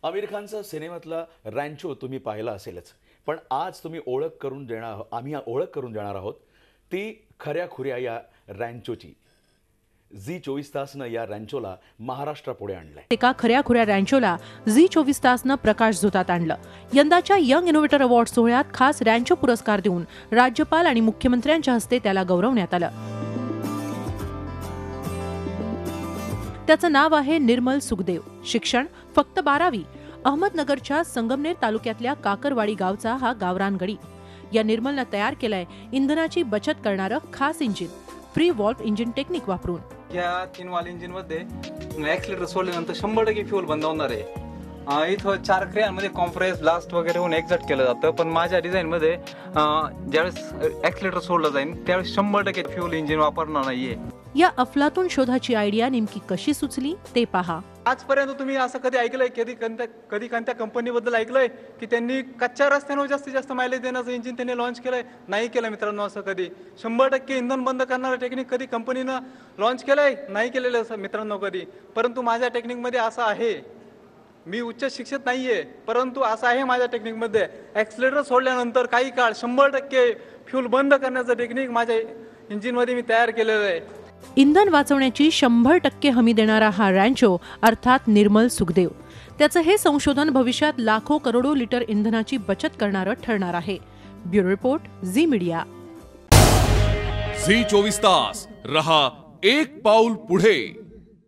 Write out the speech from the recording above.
आमिर खानचा सिनेमातला रॅन्चो तुम्ही पाहिला असेलच, पण आज आम्ही ओळख करून देणार आहोत ती खऱ्या-खुऱ्या या रॅन्चोची। झी 24 तासनं या रॅन्चोला महाराष्ट्रापुढे आणलंय। एका खऱ्या-खुऱ्या रॅन्चोला झी 24 तासनं प्रकाश झोतात आणलं। यंदाच्या यंग इनोव्हेटर अवॉर्ड सोहळ्यात खास रॅन्चो पुरस्कार देऊन राज्यपाल आणि मुख्यमंत्र्यांच्या हस्ते त्याला गौरवण्यात आलं। त्याचं नाव आहे निर्मल सुखदेव। शिक्षण फक्त 12वी। अहमदनगरच्या संगमनेर तालुक्यातल्या काकरवाडी गावचा हा गावरान गडी। या निर्मलनं तयार केलंय इंधनाची बचत करणारं खास engine, free valve engine technique वापरून। या 3 वाल इंजिन मध्ये ऍक्सिलरेटर सोडल्यानंतर 100% फ्यूल बंद होणार आहे। इथं 4 क्रियांमध्ये कॉम्प्रेस, ब्लास्ट वगैरे होऊन एक्झॉस्ट केलं जातं, पण माझ्या डिझाईन मध्ये ज्यावेळेस ऍक्सिलरेटर सोडलं जाईल त्यावेळेस 100% फ्यूल इंजिन वापरणार नाहीये। या अफलातून शोधाची आयडिया नेमकी कशी सुचली ते पहा। आजपर्यंत तुम्ही असं कधी ऐकलंय, कधी कोणत्या कंपनीबद्दल ऐकलंय की त्यांनी कच्च्या रस्त्यांवर जास्तीत जास्त मायलेज देण्याचं इंजिन त्यांनी लॉन्च केलंय? नाही केलं मित्रांनो असं कधी। 100% इंधन बंद करणारं टेक्निक कधी कंपनीनं लॉन्च केलंय? नाही केलेलं असं मित्रांनो कधी। परंतु माझ्या टेक्निकमध्ये असं आहे, मी उच्च शिक्षित नाहीये, परंतु असं आहे माझ्या टेक्निकमध्ये, ऍक्सिलरेटर सोडल्यानंतर काही काळ 100% फ्यूल बंद करण्याचं टेक्निक माझ्या इंजिनमध्ये मी तयार केलेलं आहे। इंधन वाचवण्याची 100% हमी देणारा हा रॅन्चो अर्थात निर्मल सुखदेव। त्याचं हे संशोधन भविष्यात लाखो करोडो लिटर इंधनाची बचत करणारं ठरणार आहे। Bureau report, Zee Media. झी 24 तास रहा एक पाऊल पुढे।